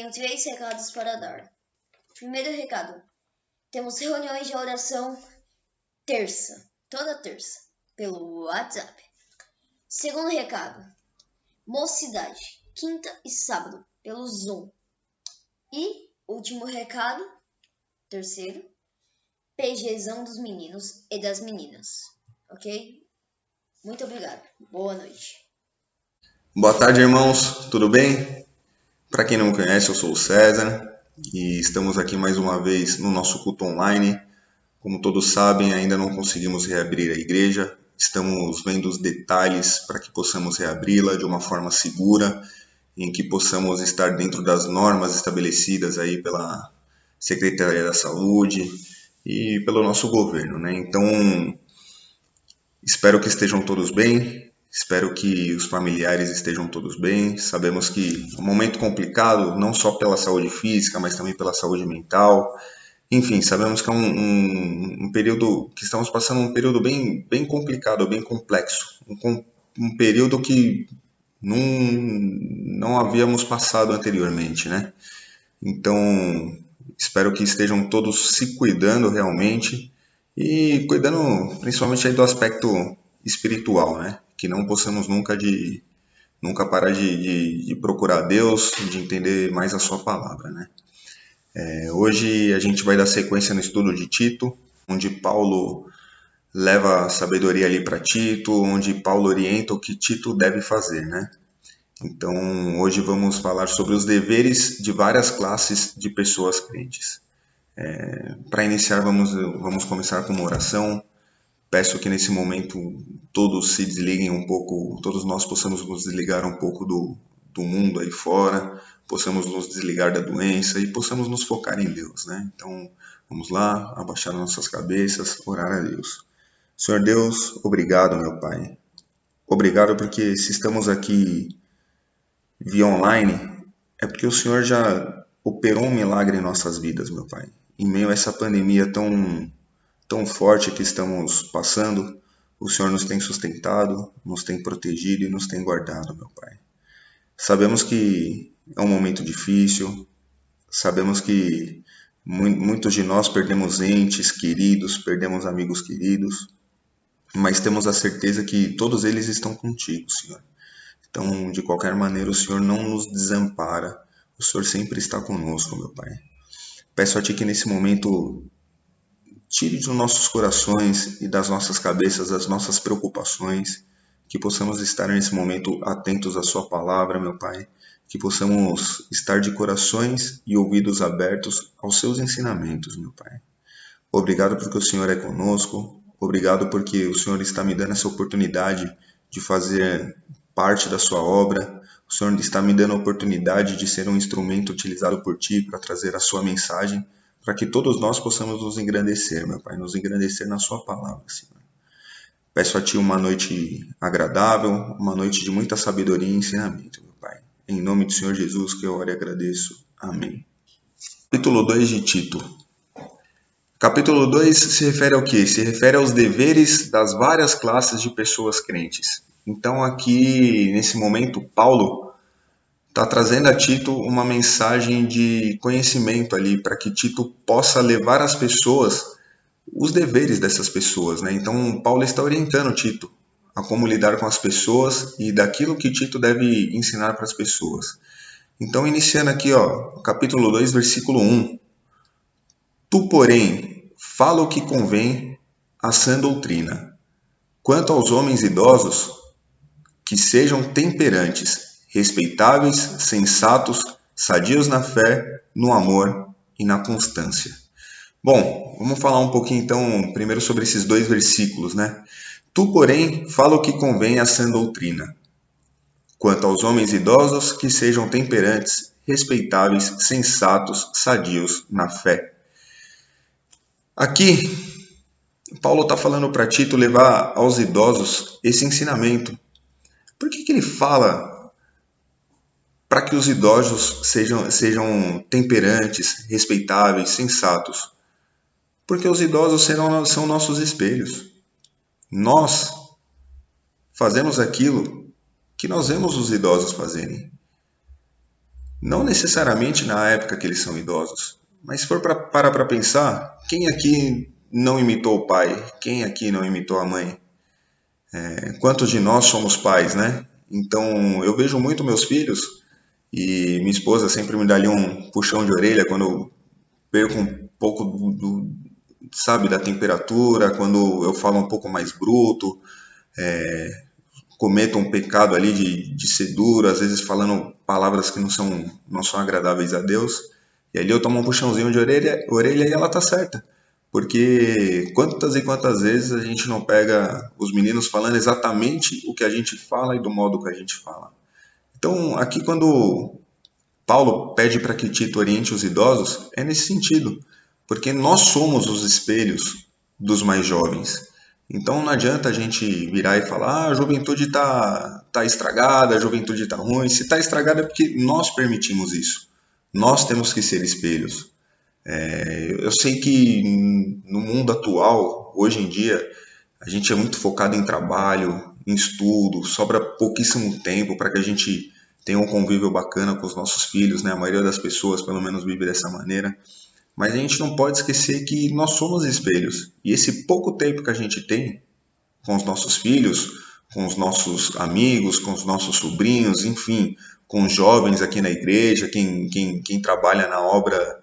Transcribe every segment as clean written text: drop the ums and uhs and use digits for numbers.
Tenho 3 recados para dar. Primeiro recado: temos reuniões de oração toda terça, pelo WhatsApp. Segundo recado: mocidade, quinta e sábado, pelo Zoom. E último recado, terceiro, PGzão dos meninos e das meninas, ok? Muito obrigado. Boa noite. Boa tarde, irmãos. Tudo bem? Para quem não me conhece, eu sou o César e estamos aqui mais uma vez no nosso culto online. Como todos sabem, ainda não conseguimos reabrir a igreja. Estamos vendo os detalhes para que possamos reabri-la de uma forma segura, em que possamos estar dentro das normas estabelecidas aí pela Secretaria da Saúde e pelo nosso governo, né? Então, espero que estejam todos bem, espero que os familiares estejam todos bem. Sabemos que é um momento complicado, não só pela saúde física, mas também pela saúde mental. Enfim, sabemos que é um período que estamos passando, um período bem complicado, bem complexo. Um período que não havíamos passado anteriormente, né? Então, espero que estejam todos se cuidando realmente e cuidando principalmente aí do aspecto espiritual, né? Que não possamos nunca parar de procurar Deus, de entender mais a sua palavra, né? Hoje a gente vai dar sequência no estudo de Tito, onde Paulo leva a sabedoria ali para Tito, onde Paulo orienta o que Tito deve fazer, né? Então, hoje vamos falar sobre os deveres de várias classes de pessoas crentes. Para iniciar, vamos começar com uma oração. Peço que nesse momento todos se desliguem um pouco, todos nós possamos nos desligar um pouco do mundo aí fora, possamos nos desligar da doença e possamos nos focar em Deus, né? Então, vamos lá, abaixar nossas cabeças, orar a Deus. Senhor Deus, obrigado, meu Pai. Obrigado porque se estamos aqui via online, é porque o Senhor já operou um milagre em nossas vidas, meu Pai. Em meio a essa pandemia tão forte que estamos passando, o Senhor nos tem sustentado, nos tem protegido e nos tem guardado, meu Pai. Sabemos que é um momento difícil, sabemos que muitos de nós perdemos entes queridos, perdemos amigos queridos, mas temos a certeza que todos eles estão contigo, Senhor. Então, de qualquer maneira, o Senhor não nos desampara, o Senhor sempre está conosco, meu Pai. Peço a Ti que nesse momento tire dos nossos corações e das nossas cabeças as nossas preocupações, que possamos estar nesse momento atentos à Sua palavra, meu Pai, que possamos estar de corações e ouvidos abertos aos Seus ensinamentos, meu Pai. Obrigado porque o Senhor é conosco, obrigado porque o Senhor está me dando essa oportunidade de fazer parte da Sua obra, o Senhor está me dando a oportunidade de ser um instrumento utilizado por Ti para trazer a Sua mensagem, para que todos nós possamos nos engrandecer, meu Pai, nos engrandecer na Sua palavra, Senhor. Peço a Ti uma noite agradável, uma noite de muita sabedoria e ensinamento, meu Pai. Em nome do Senhor Jesus que eu oro e agradeço. Amém. Capítulo 2 de Tito. Capítulo 2 se refere ao quê? Se refere aos deveres das várias classes de pessoas crentes. Então aqui, nesse momento, Paulo está trazendo a Tito uma mensagem de conhecimento ali, para que Tito possa levar às pessoas os deveres dessas pessoas, né? Então, Paulo está orientando Tito a como lidar com as pessoas e daquilo que Tito deve ensinar para as pessoas. Então, iniciando aqui, capítulo 2, versículo 1. Tu, porém, fala o que convém à sã doutrina. Quanto aos homens idosos, que sejam temperantes, respeitáveis, sensatos, sadios na fé, no amor e na constância. Bom, vamos falar um pouquinho então primeiro sobre esses 2 versículos, né? Tu, porém, fala o que convém à sã doutrina. Quanto aos homens idosos, que sejam temperantes, respeitáveis, sensatos, sadios na fé. Aqui, Paulo está falando para Tito levar aos idosos esse ensinamento. Por que ele fala para que os idosos sejam temperantes, respeitáveis, sensatos? Porque os idosos são nossos espelhos. Nós fazemos aquilo que nós vemos os idosos fazerem. Não necessariamente na época que eles são idosos, mas se for parar para pensar, quem aqui não imitou o pai? Quem aqui não imitou a mãe? Quantos de nós somos pais, né? Então eu vejo muito meus filhos e minha esposa sempre me dá ali um puxão de orelha quando eu perco um pouco sabe, da temperatura, quando eu falo um pouco mais bruto, cometo um pecado ali de ser duro, às vezes falando palavras que não são agradáveis a Deus. E ali eu tomo um puxãozinho de orelha e ela tá certa. Porque quantas e quantas vezes a gente não pega os meninos falando exatamente o que a gente fala e do modo que a gente fala. Então, aqui quando Paulo pede para que Tito oriente os idosos, é nesse sentido, porque nós somos os espelhos dos mais jovens. Então não adianta a gente virar e falar, a juventude tá estragada, a juventude tá ruim. Se tá estragada é porque nós permitimos isso. Nós temos que ser espelhos. Eu sei que no mundo atual, hoje em dia, a gente é muito focado em trabalho, em estudo, sobra pouquíssimo tempo para que a gente tenha um convívio bacana com os nossos filhos, né? A maioria das pessoas, pelo menos, vive dessa maneira. Mas a gente não pode esquecer que nós somos espelhos. E esse pouco tempo que a gente tem com os nossos filhos, com os nossos amigos, com os nossos sobrinhos, enfim, com os jovens aqui na igreja, quem trabalha na obra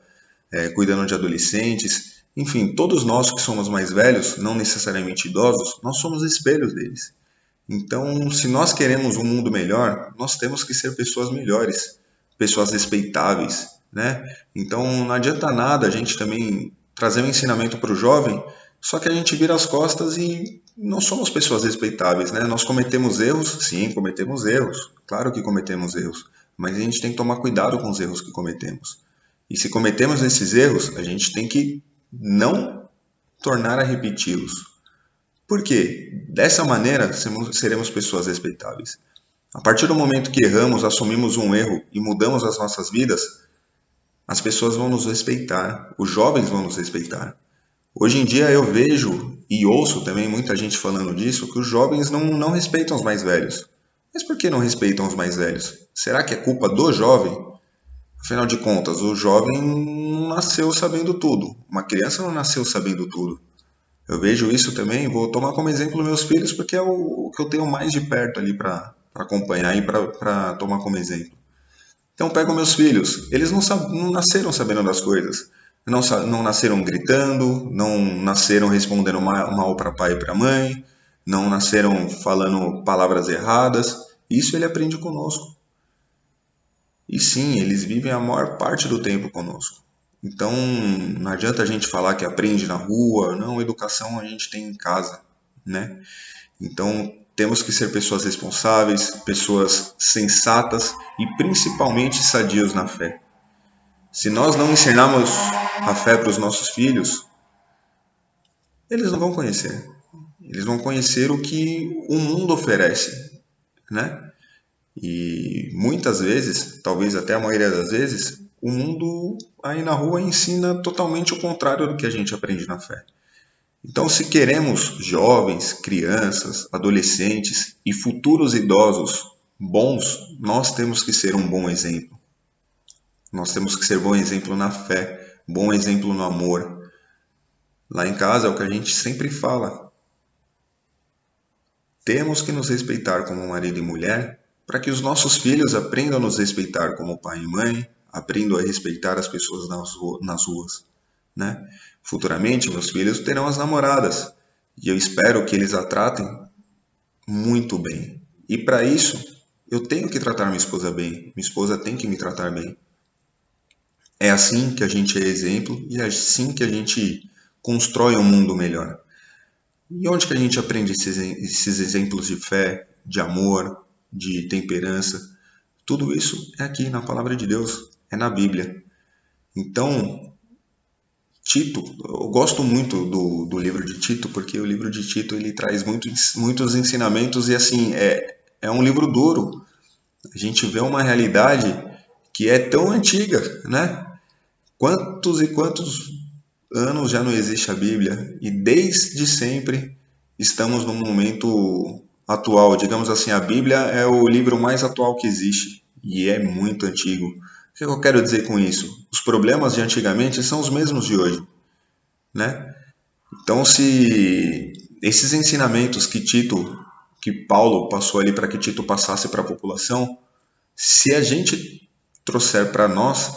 cuidando de adolescentes, enfim, todos nós que somos mais velhos, não necessariamente idosos, nós somos espelhos deles. Então, se nós queremos um mundo melhor, nós temos que ser pessoas melhores, pessoas respeitáveis, né? Então, não adianta nada a gente também trazer um ensinamento para o jovem, só que a gente vira as costas e não somos pessoas respeitáveis, né? Nós cometemos erros, sim, cometemos erros, claro que cometemos erros, mas a gente tem que tomar cuidado com os erros que cometemos. E se cometemos esses erros, a gente tem que não tornar a repeti-los. Por quê? Dessa maneira, seremos pessoas respeitáveis. A partir do momento que erramos, assumimos um erro e mudamos as nossas vidas, as pessoas vão nos respeitar, os jovens vão nos respeitar. Hoje em dia eu vejo e ouço também muita gente falando disso, que os jovens não respeitam os mais velhos. Mas por que não respeitam os mais velhos? Será que é culpa do jovem? Afinal de contas, o jovem não nasceu sabendo tudo. Uma criança não nasceu sabendo tudo. Eu vejo isso também, vou tomar como exemplo meus filhos, porque é o que eu tenho mais de perto ali para acompanhar e para tomar como exemplo. Então, pego meus filhos, eles não nasceram sabendo das coisas. Não nasceram gritando, não nasceram respondendo mal para pai e para mãe, não nasceram falando palavras erradas. Isso ele aprende conosco. E sim, eles vivem a maior parte do tempo conosco. Então, não adianta a gente falar que aprende na rua, não, educação a gente tem em casa, né? Então, temos que ser pessoas responsáveis, pessoas sensatas e principalmente sadios na fé. Se nós não ensinarmos a fé para os nossos filhos, eles não vão conhecer. Eles vão conhecer o que o mundo oferece, né? E muitas vezes, talvez até a maioria das vezes, o mundo aí na rua ensina totalmente o contrário do que a gente aprende na fé. Então, se queremos jovens, crianças, adolescentes e futuros idosos bons, nós temos que ser um bom exemplo. Nós temos que ser bom exemplo na fé, bom exemplo no amor. Lá em casa é o que a gente sempre fala. Temos que nos respeitar como marido e mulher para que os nossos filhos aprendam a nos respeitar como pai e mãe, aprendam a respeitar as pessoas nas ruas, né? Futuramente, meus filhos terão as namoradas e eu espero que eles a tratem muito bem. E para isso, eu tenho que tratar minha esposa bem, minha esposa tem que me tratar bem. É assim que a gente é exemplo e é assim que a gente constrói um mundo melhor. E onde que a gente aprende esses exemplos de fé, de amor, de temperança? Tudo isso é aqui na palavra de Deus, é na Bíblia. Então, Tito, eu gosto muito do livro de Tito, porque o livro de Tito ele traz muitos ensinamentos e assim, é um livro duro. A gente vê uma realidade que é tão antiga, né? Quantos e quantos anos já não existe a Bíblia e desde sempre estamos no momento atual. Digamos assim, a Bíblia é o livro mais atual que existe e é muito antigo. que eu quero dizer com isso? Os problemas de antigamente são os mesmos de hoje, né? Então, se esses ensinamentos que Paulo passou ali para que Tito passasse para a população, se a gente trouxer para nós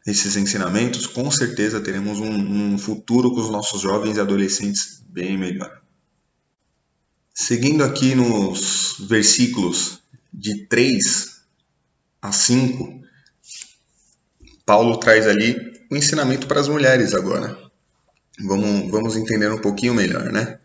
esses ensinamentos, com certeza teremos um futuro com os nossos jovens e adolescentes bem melhor. Seguindo aqui nos versículos de 3 a 5, Paulo traz ali o ensinamento para as mulheres agora. Vamos entender um pouquinho melhor, né?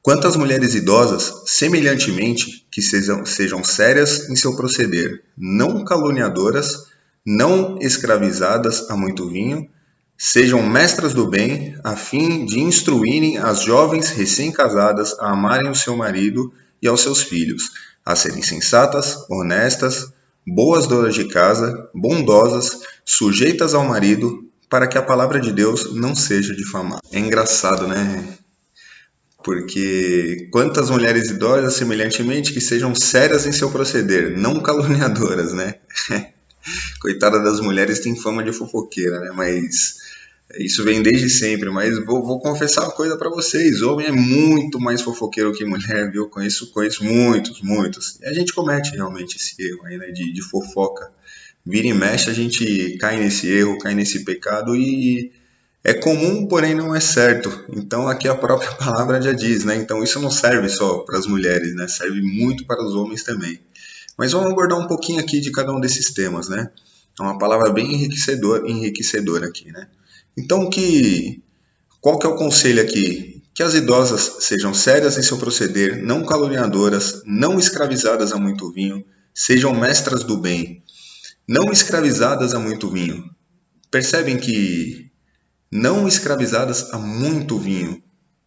Quanto às mulheres idosas, semelhantemente, que sejam sérias em seu proceder, não caluniadoras, não escravizadas a muito vinho, sejam mestras do bem, a fim de instruírem as jovens recém-casadas a amarem o seu marido e aos seus filhos, a serem sensatas, honestas, boas donas de casa, bondosas, sujeitas ao marido, para que a palavra de Deus não seja difamada. É engraçado, né? Porque quantas mulheres idosas, semelhantemente, que sejam sérias em seu proceder, não caluniadoras, né? Coitada das mulheres, tem fama de fofoqueira, né? Mas isso vem desde sempre. Mas vou confessar uma coisa para vocês: homem é muito mais fofoqueiro que mulher, viu? Conheço muitos. E a gente comete realmente esse erro aí, né? De fofoca. Vira e mexe, a gente cai nesse erro, cai nesse pecado e é comum, porém não é certo. Então aqui a própria palavra já diz, né? Então isso não serve só para as mulheres, né? Serve muito para os homens também. Mas vamos abordar um pouquinho aqui de cada um desses temas, né? É uma palavra bem enriquecedora aqui, né? Então qual que é o conselho aqui? Que as idosas sejam sérias em seu proceder, não caluniadoras, não escravizadas a muito vinho, sejam mestras do bem, não escravizadas a muito vinho. Percebem que não escravizadas a muito vinho.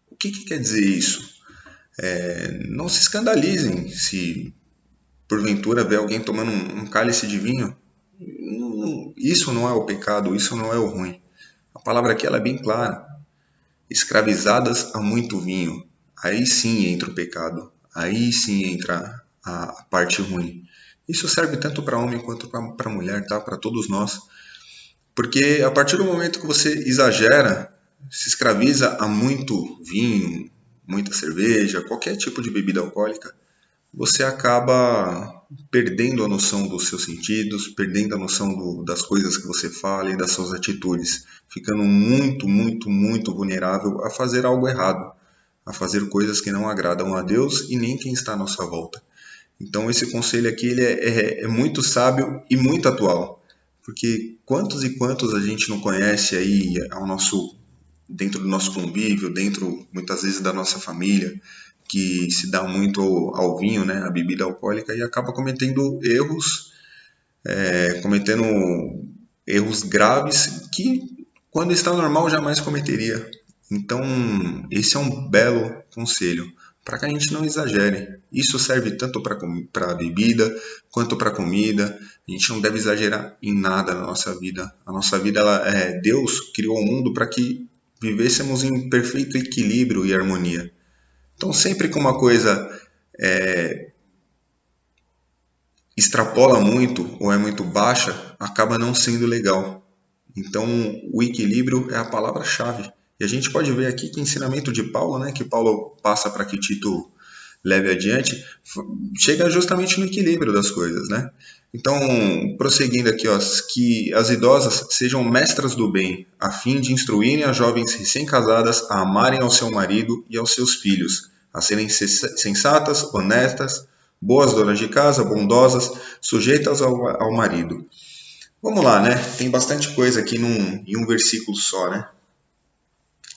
O que quer dizer isso? Não se escandalizem se porventura vê alguém tomando um cálice de vinho. Isso não é o pecado, isso não é o ruim. A palavra aqui ela é bem clara. Escravizadas a muito vinho. Aí sim entra o pecado. Aí sim entra a parte ruim. Isso serve tanto para homem quanto para mulher, tá? Para todos nós. Porque a partir do momento que você exagera, se escraviza a muito vinho, muita cerveja, qualquer tipo de bebida alcoólica, você acaba perdendo a noção dos seus sentidos, perdendo a noção das coisas que você fala e das suas atitudes, ficando muito vulnerável a fazer algo errado, a fazer coisas que não agradam a Deus e nem quem está à nossa volta. Então esse conselho aqui ele é muito sábio e muito atual, porque quantos e quantos a gente não conhece aí dentro do nosso convívio, dentro muitas vezes da nossa família, que se dá muito ao vinho, né, a bebida alcoólica, e acaba cometendo erros graves que quando está normal jamais cometeria. Então esse é um belo conselho para que a gente não exagere. Isso serve tanto para a bebida quanto para a comida. A gente não deve exagerar em nada na nossa vida. A nossa vida, Deus criou o mundo para que vivêssemos em perfeito equilíbrio e harmonia. Então, sempre que uma coisa extrapola muito ou é muito baixa, acaba não sendo legal. Então, o equilíbrio é a palavra-chave. E a gente pode ver aqui que o ensinamento de Paulo, né, que Paulo passa para que Tito leve adiante, chega justamente no equilíbrio das coisas, né? Então, prosseguindo aqui, que as idosas sejam mestras do bem, a fim de instruírem as jovens recém-casadas a amarem ao seu marido e aos seus filhos, a serem sensatas, honestas, boas donas de casa, bondosas, sujeitas ao marido. Vamos lá, né? Tem bastante coisa aqui em um versículo só, né?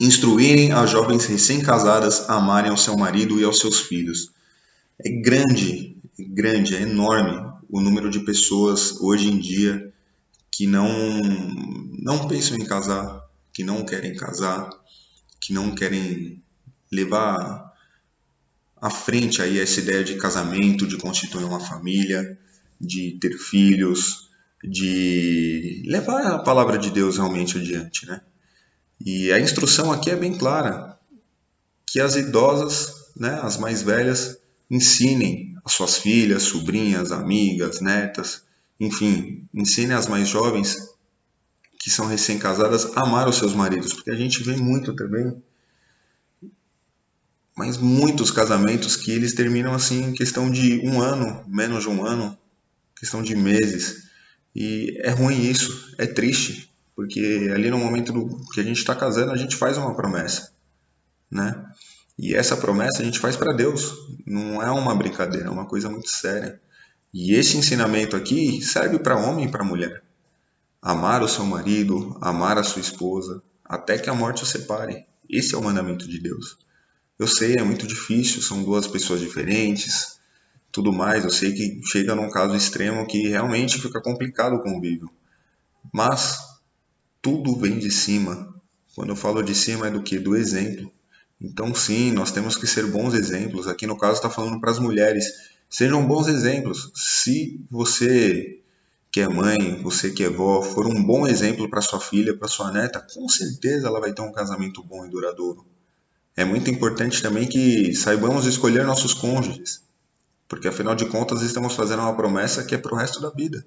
Instruírem as jovens recém-casadas a amarem ao seu marido e aos seus filhos. É grande, é enorme o número de pessoas hoje em dia que não pensam em casar, que não querem casar, que não querem levar à frente aí essa ideia de casamento, de constituir uma família, de ter filhos, de levar a palavra de Deus realmente adiante, né? E a instrução aqui é bem clara, que as idosas, né, as mais velhas, ensinem as suas filhas, sobrinhas, amigas, netas, enfim, ensine as mais jovens que são recém-casadas a amar os seus maridos, porque a gente vê muito também, mas muitos casamentos que eles terminam assim em questão de um ano, menos de um ano, questão de meses. E é ruim isso, é triste, porque ali no momento que a gente está casando, a gente faz uma promessa, né? E essa promessa a gente faz para Deus, não é uma brincadeira, é uma coisa muito séria. E esse ensinamento aqui serve para homem e para mulher. Amar o seu marido, amar a sua esposa, até que a morte os separe. Esse é o mandamento de Deus. Eu sei, é muito difícil, são duas pessoas diferentes, tudo mais. Eu sei que chega num caso extremo que realmente fica complicado o convívio. Mas tudo vem de cima. Quando eu falo de cima é do que? Do exemplo. Então sim, nós temos que ser bons exemplos. Aqui no caso está falando para as mulheres. Sejam bons exemplos. Se você que é mãe, você que é vó, for um bom exemplo para sua filha, para sua neta, com certeza ela vai ter um casamento bom e duradouro. É muito importante também que saibamos escolher nossos cônjuges, porque afinal de contas estamos fazendo uma promessa que é para o resto da vida.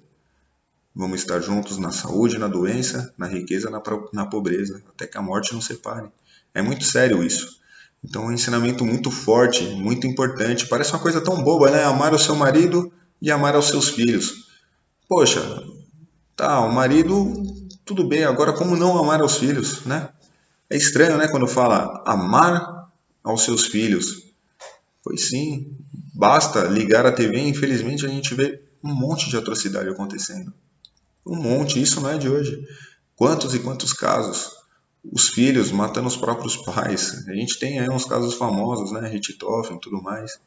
Vamos estar juntos na saúde, na doença, na riqueza, na pobreza, até que a morte nos separe. É muito sério isso. Então é um ensinamento muito forte, muito importante. Parece uma coisa tão boba, né? Amar o seu marido e amar aos seus filhos. Poxa, tá, o marido, tudo bem, agora como não amar aos filhos, né? É estranho, né, quando fala amar aos seus filhos. Pois sim, basta ligar a TV e infelizmente a gente vê um monte de atrocidade acontecendo. Um monte, isso não é de hoje. Quantos e quantos casos? Os filhos matando os próprios pais. A gente tem aí uns casos famosos, né? Richtofen e tudo mais.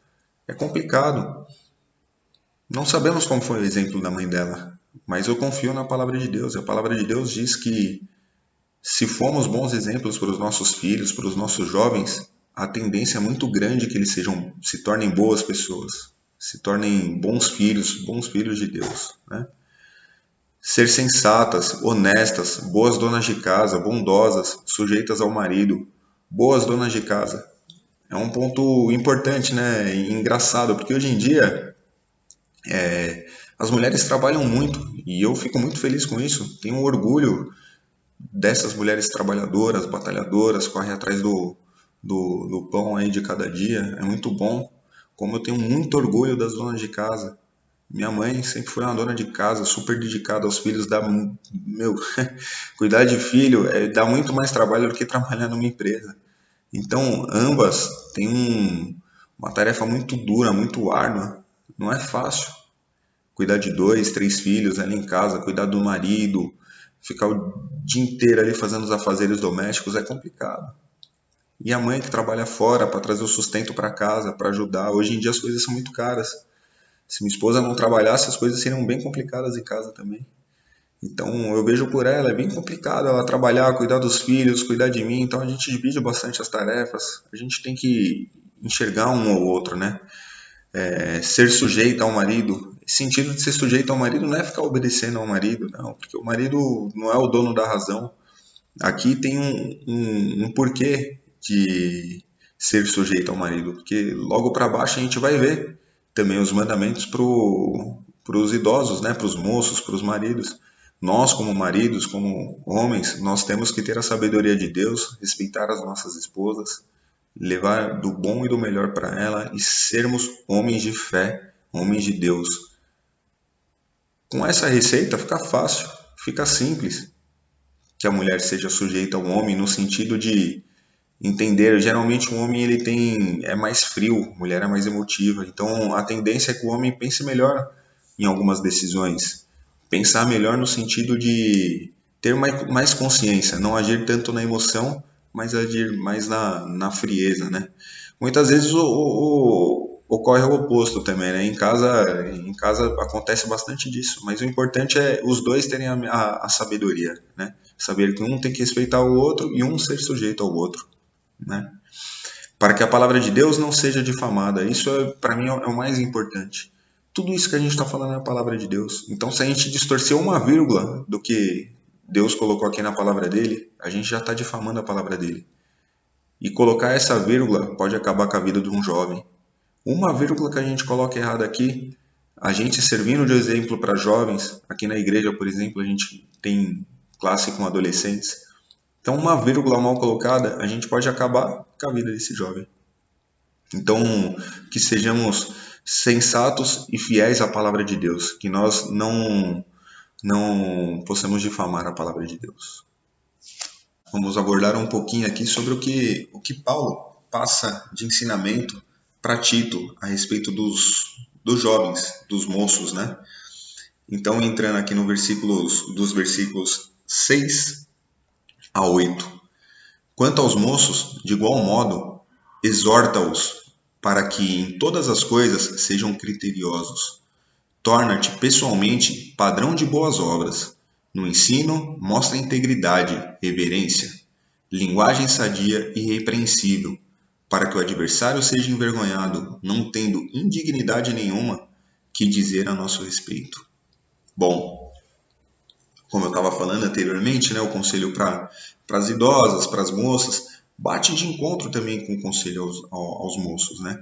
É complicado. Não sabemos como foi o exemplo da mãe dela, mas eu confio na palavra de Deus. A palavra de Deus diz que se formos bons exemplos para os nossos filhos, para os nossos jovens, a tendência é muito grande que eles se tornem boas pessoas, se tornem bons filhos de Deus, né? Ser sensatas, honestas, boas donas de casa, bondosas, sujeitas ao marido, boas donas de casa. É um ponto importante, né? E engraçado, porque hoje em dia as mulheres trabalham muito e eu fico muito feliz com isso. Tenho um orgulho dessas mulheres trabalhadoras, batalhadoras, correm atrás do pão aí de cada dia. É muito bom. Como eu tenho muito orgulho das donas de casa. Minha mãe sempre foi uma dona de casa, super dedicada aos filhos, meu, cuidar de filho dá muito mais trabalho do que trabalhar numa empresa. Então, ambas têm uma tarefa muito dura, muito árdua. Não é fácil cuidar de dois, três filhos ali em casa, cuidar do marido, ficar o dia inteiro ali fazendo os afazeres domésticos é complicado. E a mãe que trabalha fora para trazer o sustento para casa, para ajudar. Hoje em dia as coisas são muito caras. Se minha esposa não trabalhasse, as coisas seriam bem complicadas em casa também. Então eu vejo por ela, é bem complicado ela trabalhar, cuidar dos filhos, cuidar de mim. Então a gente divide bastante as tarefas. A gente tem que enxergar um ao outro, né? Ser sujeito ao marido. Esse sentido de ser sujeito ao marido não é ficar obedecendo ao marido, não, porque o marido não é o dono da razão. Aqui tem um porquê de ser sujeito ao marido, porque logo para baixo a gente vai ver também os mandamentos para os idosos, né, para os moços, para os maridos. Nós, como maridos, como homens, nós temos que ter a sabedoria de Deus, respeitar as nossas esposas, levar do bom e do melhor para ela e sermos homens de fé, homens de Deus. Com essa receita fica fácil, fica simples que a mulher seja sujeita ao homem no sentido de entender, geralmente o homem é mais frio, a mulher é mais emotiva, então a tendência é que o homem pense melhor em algumas decisões, pensar melhor no sentido de ter mais consciência, não agir tanto na emoção, mas agir mais na frieza, né? Muitas vezes ocorre o oposto também, né? Em casa acontece bastante disso, mas o importante é os dois terem a sabedoria, né? Saber que um tem que respeitar o outro e um ser sujeito ao outro, né? Para que a palavra de Deus não seja difamada. Isso, para mim, é o mais importante. Tudo isso que a gente está falando é a palavra de Deus. Então, se a gente distorcer uma vírgula do que Deus colocou aqui na palavra dele, a gente já está difamando a palavra dele. E colocar essa vírgula pode acabar com a vida de um jovem. Uma vírgula que a gente coloca errada aqui, a gente servindo de exemplo para jovens, aqui na igreja, por exemplo, a gente tem classe com adolescentes. Então, uma vírgula mal colocada, a gente pode acabar com a vida desse jovem. Então, que sejamos sensatos e fiéis à palavra de Deus, que nós não possamos difamar a palavra de Deus. Vamos abordar um pouquinho aqui sobre o que Paulo passa de ensinamento para Tito a respeito dos jovens, dos moços, né? Então, entrando aqui no dos versículos 6 a 8. Quanto aos moços, de igual modo, exorta-os para que em todas as coisas sejam criteriosos. Torna-te pessoalmente padrão de boas obras. No ensino, mostra integridade, reverência, linguagem sadia e irrepreensível, para que o adversário seja envergonhado, não tendo indignidade nenhuma que dizer a nosso respeito. Bom, como eu estava falando anteriormente, né, o conselho para as idosas, para as moças, bate de encontro também com o conselho aos moços, né?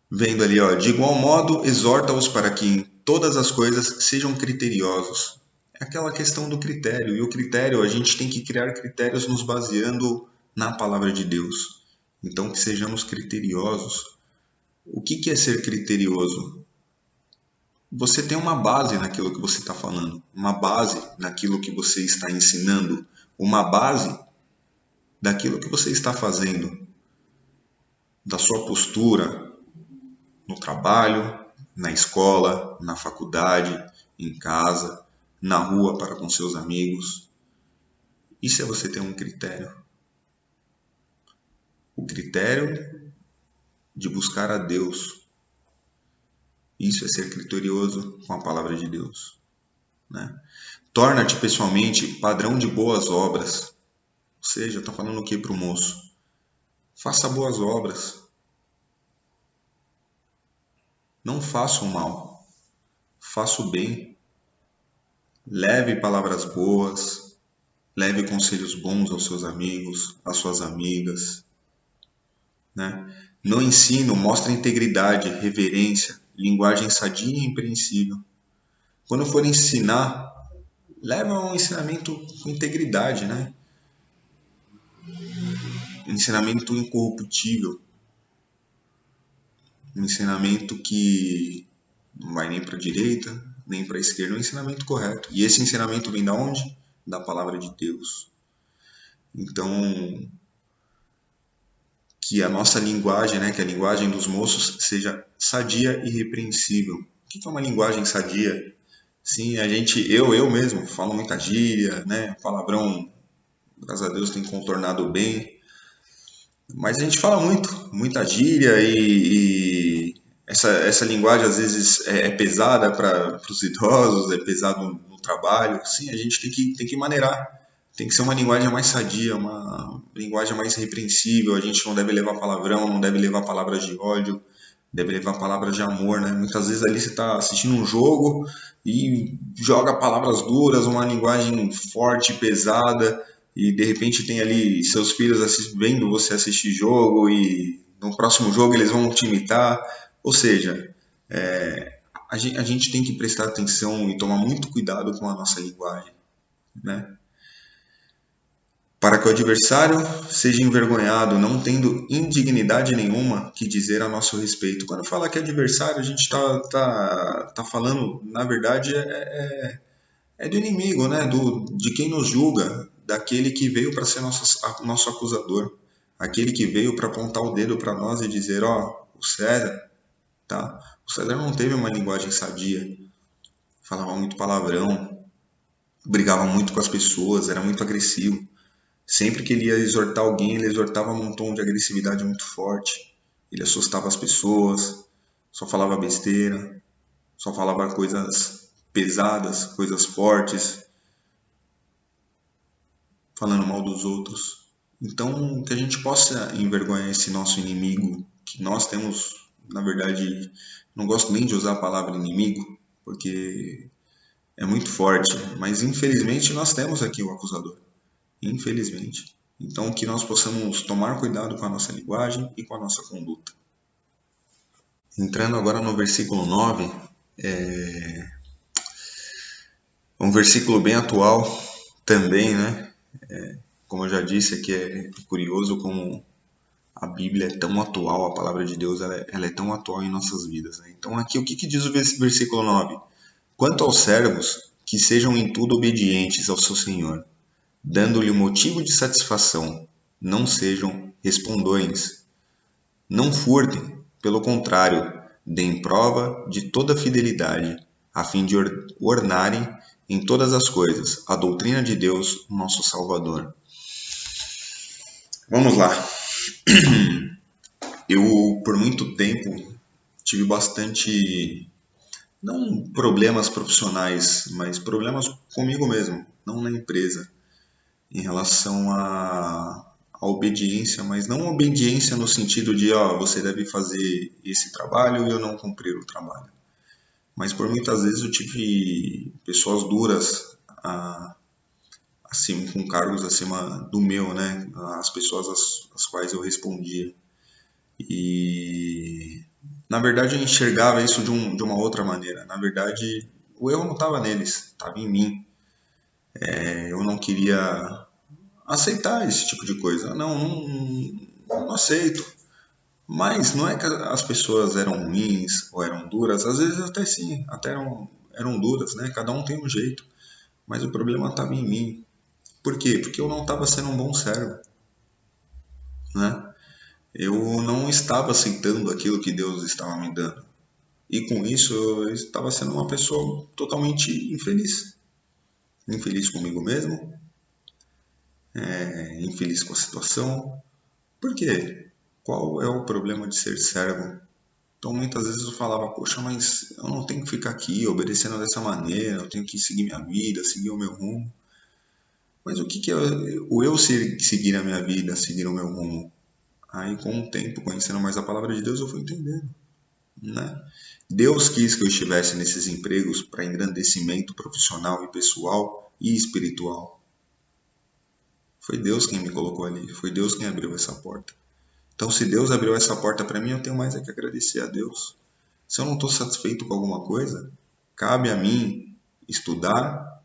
Vendo ali, ó, de igual modo, exorta-os para que em todas as coisas sejam criteriosos. É aquela questão do critério, e o critério, a gente tem que criar critérios nos baseando na palavra de Deus. Então, que sejamos criteriosos. O que é ser criterioso? Você tem uma base naquilo que você está falando, uma base naquilo que você está ensinando, uma base daquilo que você está fazendo, da sua postura no trabalho, na escola, na faculdade, em casa, na rua para com seus amigos. Isso é você ter um critério. O critério de buscar a Deus. Isso é ser criterioso com a palavra de Deus, né? Torna-te pessoalmente padrão de boas obras. Ou seja, está falando o que para o moço? Faça boas obras. Não faça o mal. Faça o bem. Leve palavras boas. Leve conselhos bons aos seus amigos, às suas amigas, né? No ensino, mostre integridade, reverência, linguagem sadia e impreensível. Quando for ensinar, leva um ensinamento com integridade, né? Um ensinamento incorruptível. Um ensinamento que não vai nem para a direita, nem para a esquerda, é um ensinamento correto. E esse ensinamento vem da onde? Da palavra de Deus. Então, que a nossa linguagem, né, que a linguagem dos moços seja sadia e repreensível. O que é uma linguagem sadia? Sim, eu mesmo falo muita gíria, né, palavrão, graças a Deus tem contornado bem, mas a gente fala muita gíria e essa linguagem às vezes é pesada para os idosos, é pesado no trabalho. Sim, a gente tem que maneirar. Tem que ser uma linguagem mais sadia, uma linguagem mais repreensível. A gente não deve levar palavrão, não deve levar palavras de ódio, deve levar palavras de amor, né? Muitas vezes ali você está assistindo um jogo e joga palavras duras, uma linguagem forte, pesada, e de repente tem ali seus filhos vendo você assistir jogo e no próximo jogo eles vão te imitar. Ou seja, a gente tem que prestar atenção e tomar muito cuidado com a nossa linguagem, né? Para que o adversário seja envergonhado, não tendo indignidade nenhuma que dizer a nosso respeito. Quando fala que é adversário, a gente está falando, na verdade, é do inimigo, né? De quem nos julga, daquele que veio para ser nosso acusador, aquele que veio para apontar o dedo para nós e dizer, ó, o César, tá? O César não teve uma linguagem sadia, falava muito palavrão, brigava muito com as pessoas, era muito agressivo. Sempre que ele ia exortar alguém, ele exortava num tom de agressividade muito forte. Ele assustava as pessoas, só falava besteira, só falava coisas pesadas, coisas fortes, falando mal dos outros. Então, que a gente possa envergonhar esse nosso inimigo, que nós temos, na verdade, não gosto nem de usar a palavra inimigo, porque é muito forte, mas infelizmente nós temos aqui o acusador. Infelizmente. Então, que nós possamos tomar cuidado com a nossa linguagem e com a nossa conduta. Entrando agora no versículo 9, é um versículo bem atual também, né? Como eu já disse aqui, é curioso como a Bíblia é tão atual, a palavra de Deus ela é tão atual em nossas vidas, né? Então aqui o que diz o versículo 9? Quanto aos servos, que sejam em tudo obedientes ao seu Senhor, dando-lhe motivo de satisfação, não sejam respondões, não furtem, pelo contrário, deem prova de toda fidelidade, a fim de ornarem em todas as coisas a doutrina de Deus, nosso Salvador. Vamos lá. Eu, por muito tempo, tive bastante, não problemas profissionais, mas problemas comigo mesmo, não na empresa, em relação à obediência, mas não obediência no sentido de, ó, você deve fazer esse trabalho e eu não cumprir o trabalho. Mas por muitas vezes eu tive pessoas duras, assim, com cargos acima do meu, né? As pessoas às quais eu respondia. E na verdade eu enxergava isso de uma outra maneira. Na verdade, o erro não estava neles, estava em mim. Eu não queria aceitar esse tipo de coisa. Não aceito. Mas não é que as pessoas eram ruins ou eram duras, às vezes até sim, até eram duras, né? Cada um tem um jeito. Mas o problema estava em mim. Por quê? Porque eu não estava sendo um bom servo, né? Eu não estava aceitando aquilo que Deus estava me dando. E com isso eu estava sendo uma pessoa totalmente infeliz. Infeliz comigo mesmo, infeliz com a situação. Por quê? Qual é o problema de ser servo? Então muitas vezes eu falava, poxa, mas eu não tenho que ficar aqui obedecendo dessa maneira, eu tenho que seguir minha vida, seguir o meu rumo. Mas o que é o eu seguir a minha vida, seguir o meu rumo? Aí com o tempo, conhecendo mais a palavra de Deus, eu fui entendendo, né? Deus quis que eu estivesse nesses empregos para engrandecimento profissional e pessoal e espiritual. Foi Deus quem me colocou ali, foi Deus quem abriu essa porta. Então, se Deus abriu essa porta para mim, eu tenho mais é que agradecer a Deus. Se eu não estou satisfeito com alguma coisa, cabe a mim estudar,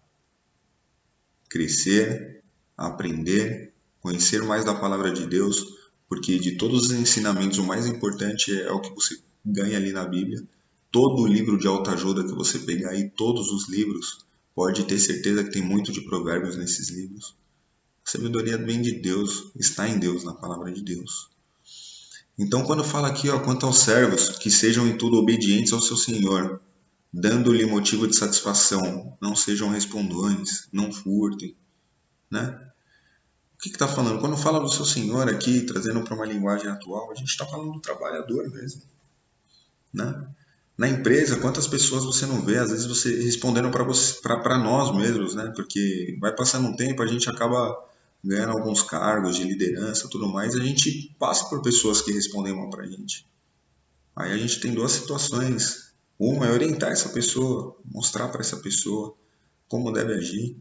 crescer, aprender, conhecer mais da palavra de Deus, porque de todos os ensinamentos, o mais importante é o que você ganha ali na Bíblia. Todo o livro de autoajuda que você pegar aí, todos os livros, pode ter certeza que tem muito de provérbios nesses livros. A sabedoria vem de Deus, está em Deus, na palavra de Deus. Então, quando fala aqui, ó, quanto aos servos, que sejam em tudo obedientes ao seu Senhor, dando-lhe motivo de satisfação, não sejam respondões, não furtem, né? O que está falando? Quando fala do seu Senhor aqui, trazendo para uma linguagem atual, a gente está falando do trabalhador mesmo, né? Na empresa, quantas pessoas você não vê, às vezes você respondendo para nós mesmos, né? Porque vai passando um tempo, a gente acaba ganhando alguns cargos de liderança, tudo mais, a gente passa por pessoas que respondem mal para a gente. Aí a gente tem duas situações. Uma é orientar essa pessoa, mostrar para essa pessoa como deve agir.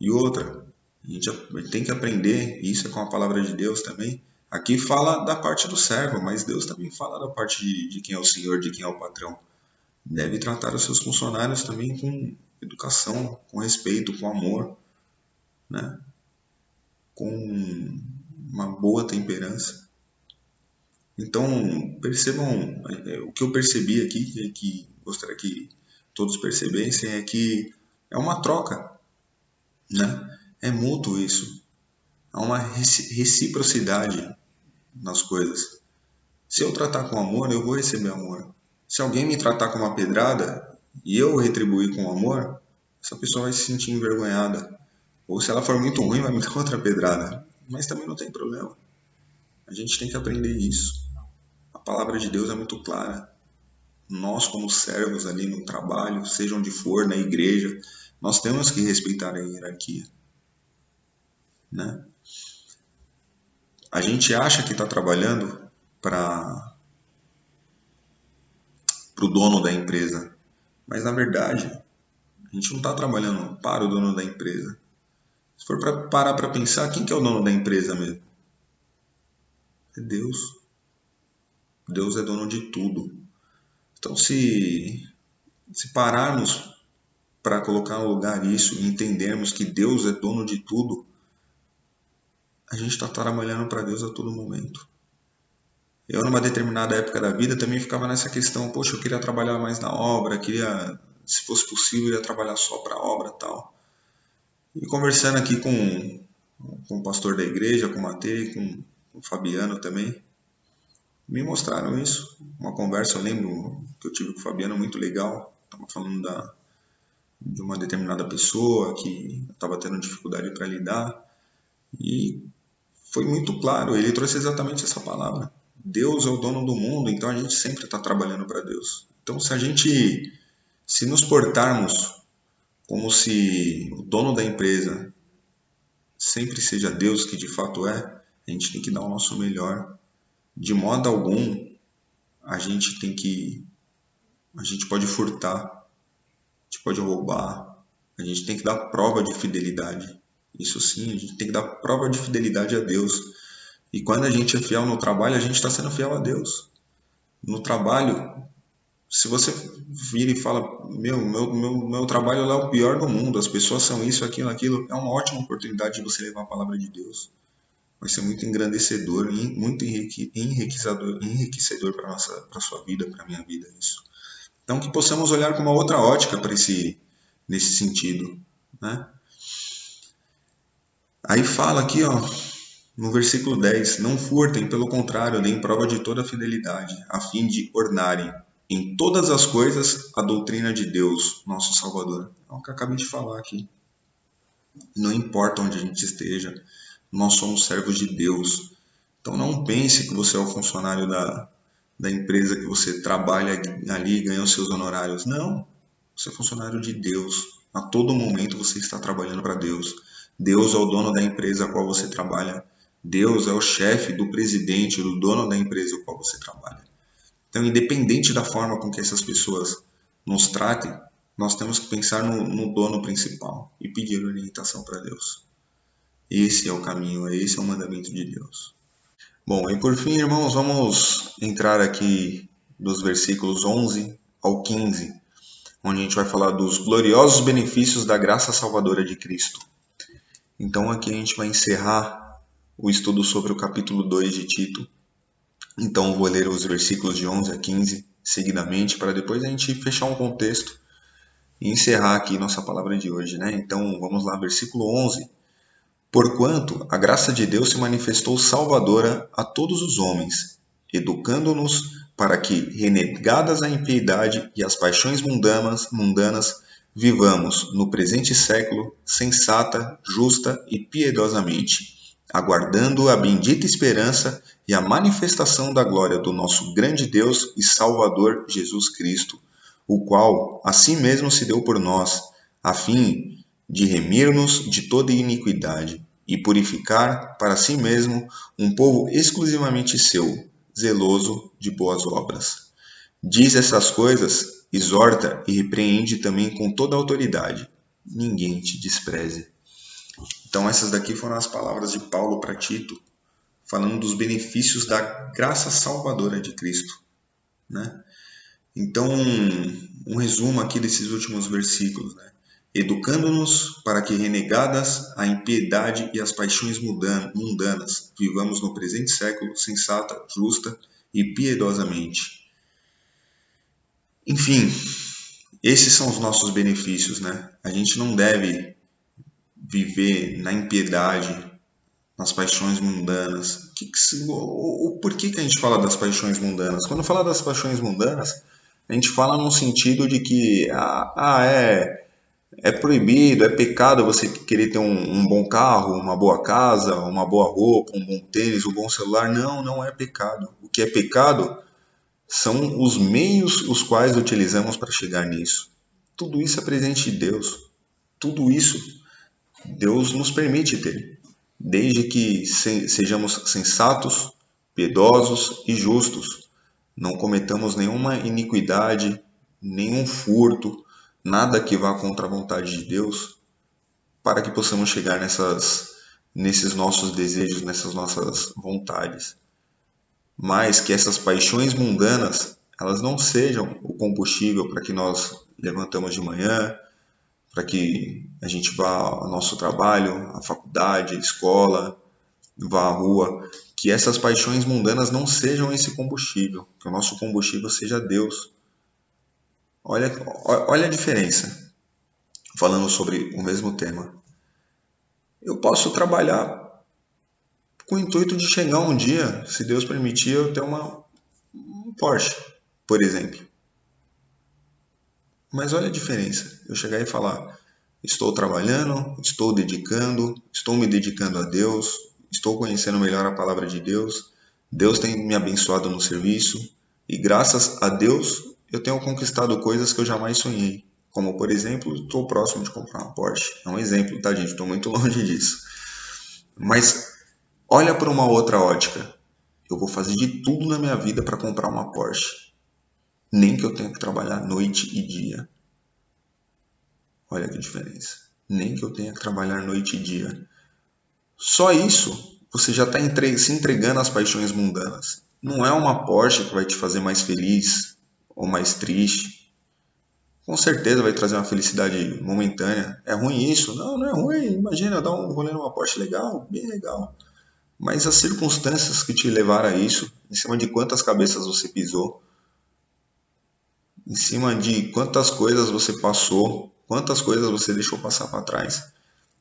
E outra, a gente tem que aprender, e isso é com a palavra de Deus também. Aqui fala da parte do servo, mas Deus também fala da parte de quem é o Senhor, de quem é o patrão. Deve tratar os seus funcionários também com educação, com respeito, com amor, né? Com uma boa temperança. Então, percebam, o que eu percebi aqui, que gostaria que todos percebessem, é que é uma troca, né? É mútuo isso. Há uma reciprocidade nas coisas. Se eu tratar com amor, eu vou receber amor. Se alguém me tratar com uma pedrada e eu retribuir com amor, essa pessoa vai se sentir envergonhada. Ou se ela for muito ruim, vai me dar outra pedrada. Mas também não tem problema. A gente tem que aprender isso. A palavra de Deus é muito clara. Nós, como servos ali no trabalho, seja onde for, na igreja, nós temos que respeitar a hierarquia, né? A gente acha que está trabalhando para o dono da empresa, mas na verdade a gente não está trabalhando para o dono da empresa. Se for para parar para pensar, quem que é o dono da empresa mesmo? É Deus. Deus é dono de tudo. Então, se pararmos para colocar no lugar isso e entendermos que Deus é dono de tudo, a gente está trabalhando para Deus a todo momento. Eu, numa determinada época da vida, também ficava nessa questão, poxa, eu queria trabalhar mais na obra, queria, se fosse possível, eu ia trabalhar só para a obra e tal. E conversando aqui com o pastor da igreja, com o Matei, com o Fabiano também, me mostraram isso. Uma conversa, eu lembro que eu tive com o Fabiano, muito legal. Estava falando de uma determinada pessoa que estava tendo dificuldade para lidar. E foi muito claro, ele trouxe exatamente essa palavra. Deus é o dono do mundo, então a gente sempre está trabalhando para Deus. Então, se nos portarmos como se o dono da empresa sempre seja Deus, que de fato é, a gente tem que dar o nosso melhor. De modo algum, a gente pode furtar, a gente pode roubar, a gente tem que dar prova de fidelidade. Isso sim, a gente tem que dar prova de fidelidade a Deus. E quando a gente é fiel no trabalho, a gente está sendo fiel a Deus. No trabalho, se você vira e fala, meu trabalho lá é o pior do mundo, as pessoas são isso, aquilo, é uma ótima oportunidade de você levar a palavra de Deus. Vai ser muito engrandecedor, muito enriquecedor para a sua vida, para a minha vida, isso. Então, que possamos olhar com uma outra ótica nesse sentido, né? Aí fala aqui, ó, no versículo 10, não furtem, pelo contrário, deem prova de toda fidelidade, a fim de ornarem em todas as coisas a doutrina de Deus, nosso Salvador. É o que eu acabei de falar aqui. Não importa onde a gente esteja, nós somos servos de Deus. Então não pense que você é o funcionário da empresa, que você trabalha ali e ganha os seus honorários. Não, você é funcionário de Deus. A todo momento você está trabalhando para Deus. Deus é o dono da empresa a qual você trabalha. Deus é o chefe do presidente, do dono da empresa a qual você trabalha. Então, independente da forma com que essas pessoas nos tratem, nós temos que pensar no dono principal e pedir orientação para Deus. Esse é o caminho, esse é o mandamento de Deus. Bom, e por fim, irmãos, vamos entrar aqui dos versículos 11 ao 15, onde a gente vai falar dos gloriosos benefícios da graça salvadora de Cristo. Então aqui a gente vai encerrar o estudo sobre o capítulo 2 de Tito. Então eu vou ler os versículos de 11 a 15 seguidamente, para depois a gente fechar um contexto e encerrar aqui nossa palavra de hoje, né? Então vamos lá, versículo 11. Porquanto a graça de Deus se manifestou salvadora a todos os homens, educando-nos para que, renegadas a impiedade e as paixões mundanas, vivamos no presente século sensata, justa e piedosamente, aguardando a bendita esperança e a manifestação da glória do nosso grande Deus e Salvador Jesus Cristo, o qual a si mesmo se deu por nós, a fim de remir-nos de toda iniquidade e purificar para si mesmo um povo exclusivamente seu, zeloso de boas obras. Diz essas coisas, exorta e repreende também com toda a autoridade. Ninguém te despreze. Então essas daqui foram as palavras de Paulo para Tito, falando dos benefícios da graça salvadora de Cristo, né? Então, um resumo aqui desses últimos versículos, né? Educando-nos para que, renegadas a impiedade e as paixões mundanas, vivamos no presente século sensata, justa e piedosamente. Enfim, esses são os nossos benefícios, né? A gente não deve viver na impiedade, nas paixões mundanas. Por que a gente fala das paixões mundanas? Quando fala das paixões mundanas, a gente fala no sentido de que é proibido, é pecado você querer ter um bom carro, uma boa casa, uma boa roupa, um bom tênis, um bom celular. Não, não é pecado. O que é pecado são os meios os quais utilizamos para chegar nisso. Tudo isso é presente de Deus. Tudo isso Deus nos permite ter, desde que sejamos sensatos, piedosos e justos. Não cometamos nenhuma iniquidade, nenhum furto, nada que vá contra a vontade de Deus, para que possamos chegar nesses nossos desejos, nessas nossas vontades. Mas que essas paixões mundanas elas não sejam o combustível para que nós levantamos de manhã, para que a gente vá ao nosso trabalho, à faculdade, à escola, vá à rua, que essas paixões mundanas não sejam esse combustível, que o nosso combustível seja Deus. Olha a diferença, falando sobre o mesmo tema. Eu posso trabalhar com o intuito de chegar um dia, se Deus permitir, eu ter um Porsche, por exemplo. Mas olha a diferença, eu chegar e falar, estou trabalhando, estou me dedicando a Deus, estou conhecendo melhor a palavra de Deus, Deus tem me abençoado no serviço e graças a Deus eu tenho conquistado coisas que eu jamais sonhei. Como, por exemplo, estou próximo de comprar uma Porsche. É um exemplo, tá, gente? Estou muito longe disso. Mas olha para uma outra ótica. Eu vou fazer de tudo na minha vida para comprar uma Porsche. Nem que eu tenha que trabalhar noite e dia. Olha que diferença. Nem que eu tenha que trabalhar noite e dia. Só isso, você já está se entregando às paixões mundanas. Não é uma Porsche que vai te fazer mais feliz ou mais triste. Com certeza vai trazer uma felicidade momentânea. É ruim isso? Não, não é ruim. Imagina dar um rolê numa Porsche legal, bem legal. Mas as circunstâncias que te levaram a isso, em cima de quantas cabeças você pisou, em cima de quantas coisas você passou, quantas coisas você deixou passar para trás.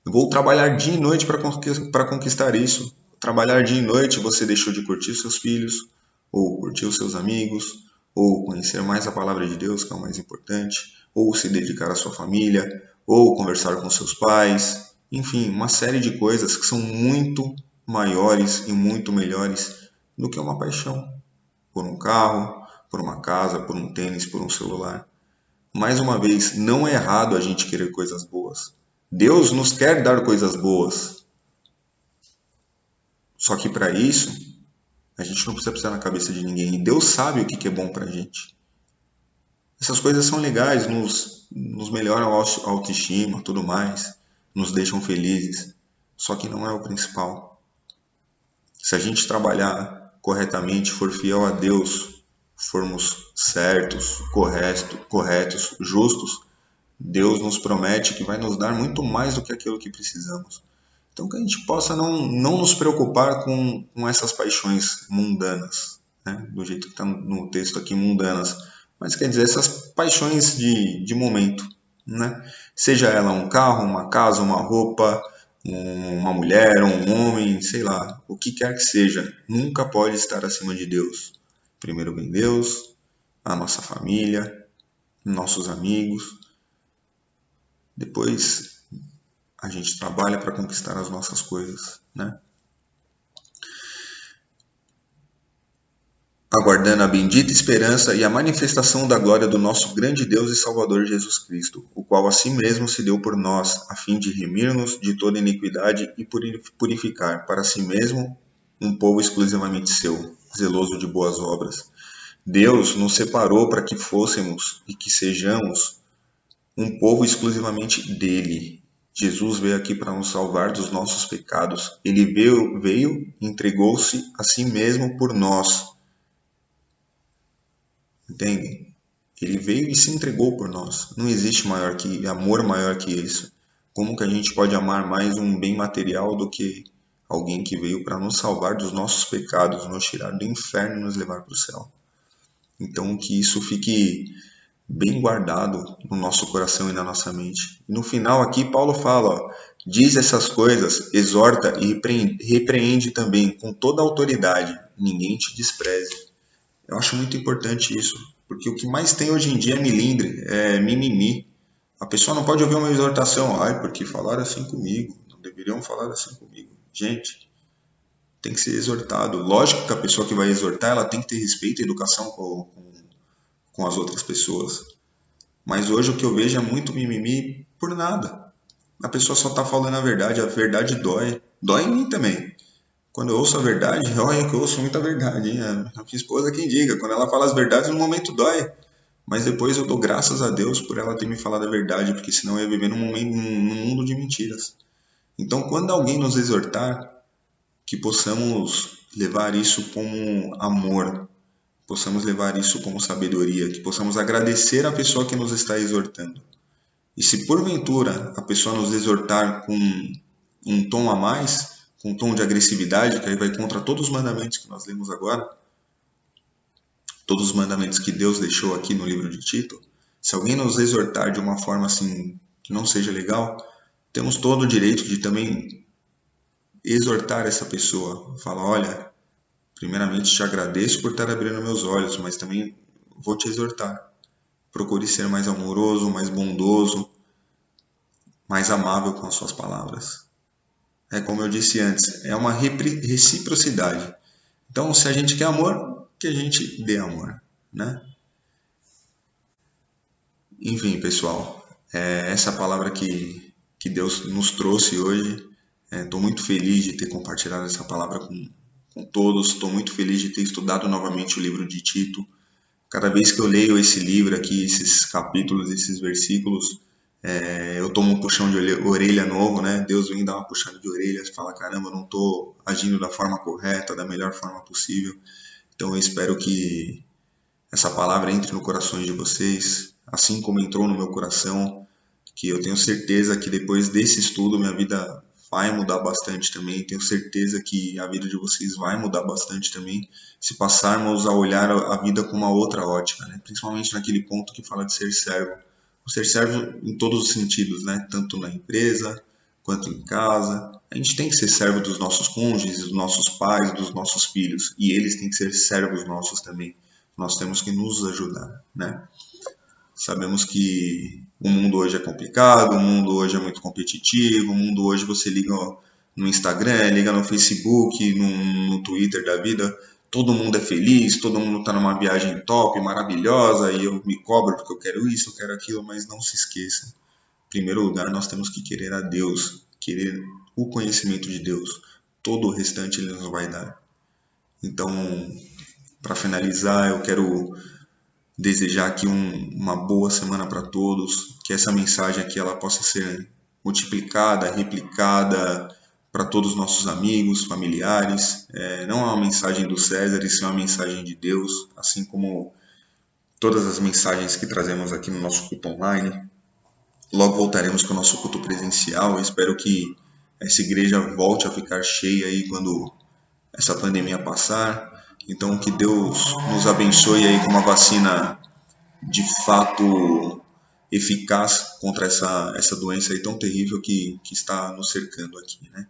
Eu vou trabalhar dia e noite para conquistar isso. Trabalhar dia e noite você deixou de curtir seus filhos, ou curtir os seus amigos, ou conhecer mais a palavra de Deus, que é o mais importante, ou se dedicar à sua família, ou conversar com seus pais. Enfim, uma série de coisas que são muito maiores e muito melhores do que uma paixão por um carro, por uma casa, por um tênis, por um celular. Mais uma vez, não é errado a gente querer coisas boas. Deus nos quer dar coisas boas. Só que para isso, a gente não precisa pisar na cabeça de ninguém. E Deus sabe o que é bom para a gente. Essas coisas são legais, nos melhoram a autoestima, tudo mais, nos deixam felizes. Só que não é o principal. Se a gente trabalhar corretamente, for fiel a Deus, formos certos, corretos, justos, Deus nos promete que vai nos dar muito mais do que aquilo que precisamos. Então que a gente possa não nos preocupar com essas paixões mundanas, né? Do jeito que está no texto aqui, mundanas. Mas quer dizer, essas paixões de momento, né? Seja ela um carro, uma casa, uma roupa, uma mulher, um homem, sei lá, o que quer que seja, nunca pode estar acima de Deus. Primeiro vem Deus, a nossa família, nossos amigos. Depois a gente trabalha para conquistar as nossas coisas, né? Aguardando a bendita esperança e a manifestação da glória do nosso grande Deus e Salvador Jesus Cristo, o qual a si mesmo se deu por nós, a fim de remir-nos de toda iniquidade e purificar para si mesmo um povo exclusivamente seu, zeloso de boas obras. Deus nos separou para que fôssemos e que sejamos um povo exclusivamente dele. Jesus veio aqui para nos salvar dos nossos pecados. Ele veio e entregou-se a si mesmo por nós. Entende? Ele veio e se entregou por nós. Não existe amor maior que isso. Como que a gente pode amar mais um bem material do que alguém que veio para nos salvar dos nossos pecados, nos tirar do inferno e nos levar para o céu? Então que isso fique bem guardado no nosso coração e na nossa mente. E no final aqui Paulo fala, ó, diz essas coisas, exorta e repreende também com toda a autoridade. Ninguém te despreze. Eu acho muito importante isso, porque o que mais tem hoje em dia é milindre, é mimimi. A pessoa não pode ouvir uma exortação, ai, porque falaram assim comigo, não deveriam falar assim comigo. Gente, tem que ser exortado. Lógico que a pessoa que vai exortar, ela tem que ter respeito e educação com as outras pessoas. Mas hoje o que eu vejo é muito mimimi por nada. A pessoa só está falando a verdade dói. Dói em mim também. Quando eu ouço a verdade, olha que eu ouço muita verdade, hein? A minha esposa quem diga, quando ela fala as verdades, no momento dói. Mas depois eu dou graças a Deus por ela ter me falado a verdade, porque senão eu ia viver num mundo de mentiras. Então, quando alguém nos exortar, que possamos levar isso como amor, possamos levar isso como sabedoria, que possamos agradecer a pessoa que nos está exortando. E se porventura a pessoa nos exortar com um tom a mais, com um tom de agressividade, que aí vai contra todos os mandamentos que nós lemos agora, todos os mandamentos que Deus deixou aqui no livro de Tito, se alguém nos exortar de uma forma assim que não seja legal, temos todo o direito de também exortar essa pessoa. Falar, olha, primeiramente te agradeço por estar abrindo meus olhos, mas também vou te exortar. Procure ser mais amoroso, mais bondoso, mais amável com as suas palavras. É como eu disse antes, é uma reciprocidade. Então, se a gente quer amor, que a gente dê amor, né? Enfim, pessoal, essa palavra que Deus nos trouxe hoje. Estou muito feliz de ter compartilhado essa palavra com todos. Estou muito feliz de ter estudado novamente o livro de Tito. Cada vez que eu leio esse livro aqui, esses capítulos, esses versículos, eu tomo um puxão de orelha novo, né? Deus vem dar uma puxada de orelha, fala, caramba, eu não estou agindo da forma correta, da melhor forma possível. Então eu espero que essa palavra entre no coração de vocês, assim como entrou no meu coração, que eu tenho certeza que depois desse estudo minha vida vai mudar bastante também. Tenho certeza que a vida de vocês vai mudar bastante também, se passarmos a olhar a vida com uma outra ótica, né? Principalmente naquele ponto que fala de ser servo. O ser servo em todos os sentidos, né? Tanto na empresa quanto em casa. A gente tem que ser servo dos nossos cônjuges, dos nossos pais, dos nossos filhos, e eles têm que ser servos nossos também. Nós temos que nos ajudar, né? Sabemos que o mundo hoje é complicado, o mundo hoje é muito competitivo, o mundo hoje você liga no Instagram, liga no Facebook, no Twitter da vida, todo mundo é feliz, todo mundo está numa viagem top, maravilhosa, e eu me cobro porque eu quero isso, eu quero aquilo, mas não se esqueça. Em primeiro lugar, nós temos que querer a Deus, querer o conhecimento de Deus. Todo o restante Ele nos vai dar. Então, para finalizar, eu quero desejar aqui uma boa semana para todos, que essa mensagem aqui ela possa ser multiplicada, replicada para todos os nossos amigos, familiares. Não é uma mensagem do César, isso é uma mensagem de Deus, assim como todas as mensagens que trazemos aqui no nosso culto online. Logo voltaremos com o nosso culto presencial. Eu espero que essa igreja volte a ficar cheia aí quando essa pandemia passar. Então, que Deus nos abençoe aí com uma vacina de fato eficaz contra essa doença aí tão terrível que está nos cercando aqui, né?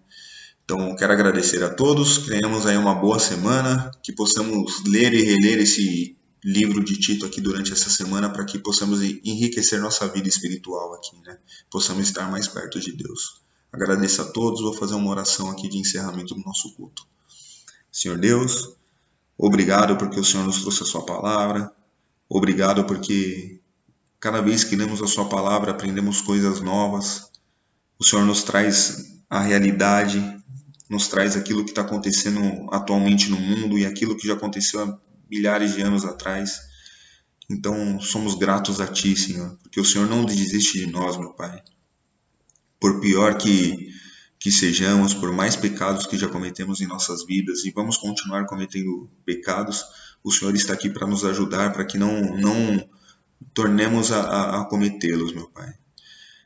Então, quero agradecer a todos, que tenhamos aí uma boa semana, que possamos ler e reler esse livro de Tito aqui durante essa semana, para que possamos enriquecer nossa vida espiritual aqui, né? Possamos estar mais perto de Deus. Agradeço a todos, vou fazer uma oração aqui de encerramento do nosso culto. Senhor Deus, obrigado porque o Senhor nos trouxe a sua palavra, obrigado porque cada vez que lemos a sua palavra aprendemos coisas novas, o Senhor nos traz a realidade, nos traz aquilo que está acontecendo atualmente no mundo e aquilo que já aconteceu há milhares de anos atrás. Então somos gratos a Ti, Senhor, porque o Senhor não desiste de nós, meu Pai. Por pior que sejamos, por mais pecados que já cometemos em nossas vidas e vamos continuar cometendo pecados, o Senhor está aqui para nos ajudar, para que não tornemos a cometê-los, meu Pai.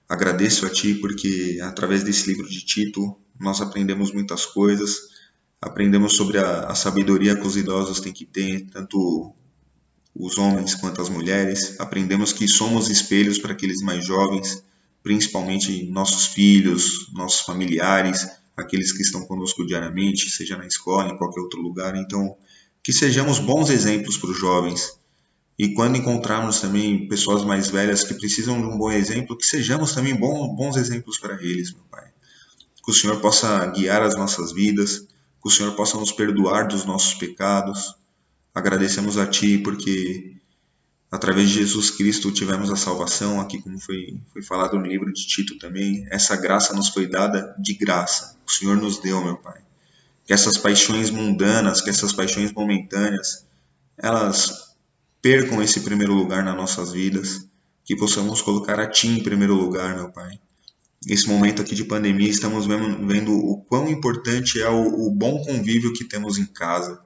Agradeço a Ti porque através desse livro de Tito nós aprendemos muitas coisas, aprendemos sobre a sabedoria que os idosos têm que ter, tanto os homens quanto as mulheres, aprendemos que somos espelhos para aqueles mais jovens, principalmente nossos filhos, nossos familiares, aqueles que estão conosco diariamente, seja na escola, em qualquer outro lugar. Então, que sejamos bons exemplos para os jovens. E quando encontrarmos também pessoas mais velhas que precisam de um bom exemplo, que sejamos também bons exemplos para eles, meu Pai. Que o Senhor possa guiar as nossas vidas, que o Senhor possa nos perdoar dos nossos pecados. Agradecemos a Ti porque através de Jesus Cristo tivemos a salvação, aqui como foi falado no livro de Tito também. Essa graça nos foi dada de graça. O Senhor nos deu, meu Pai. Que essas paixões mundanas, que essas paixões momentâneas, elas percam esse primeiro lugar nas nossas vidas, que possamos colocar a Ti em primeiro lugar, meu Pai. Nesse momento aqui de pandemia, estamos vendo o quão importante é o bom convívio que temos em casa.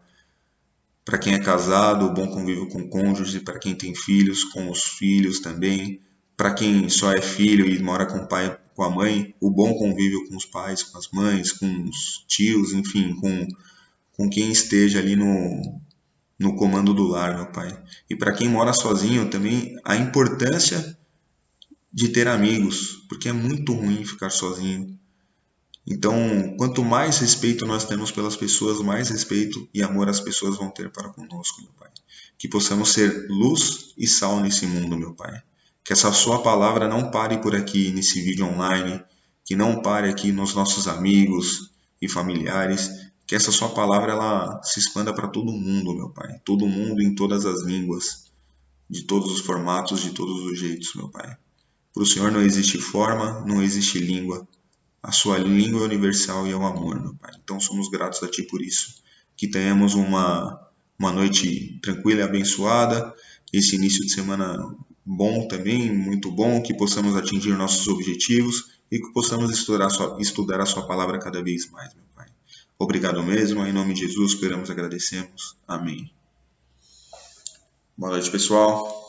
Para quem é casado, o bom convívio com o cônjuge, para quem tem filhos, com os filhos também, para quem só é filho e mora com o pai, com a mãe, o bom convívio com os pais, com as mães, com os tios, enfim, com quem esteja ali no comando do lar, meu Pai. E para quem mora sozinho também, a importância de ter amigos, porque é muito ruim ficar sozinho. Então, quanto mais respeito nós temos pelas pessoas, mais respeito e amor as pessoas vão ter para conosco, meu Pai. Que possamos ser luz e sal nesse mundo, meu Pai. Que essa sua palavra não pare por aqui nesse vídeo online, que não pare aqui nos nossos amigos e familiares, que essa sua palavra ela se expanda para todo mundo, meu Pai. Todo mundo em todas as línguas, de todos os formatos, de todos os jeitos, meu Pai. Para o Senhor não existe forma, não existe língua. A sua língua é universal e é o amor, meu Pai. Então somos gratos a Ti por isso. Que tenhamos uma noite tranquila e abençoada, esse início de semana bom também, muito bom, que possamos atingir nossos objetivos e que possamos estudar a Sua palavra cada vez mais, meu Pai. Obrigado mesmo, em nome de Jesus, esperamos e agradecemos. Amém. Boa noite, pessoal.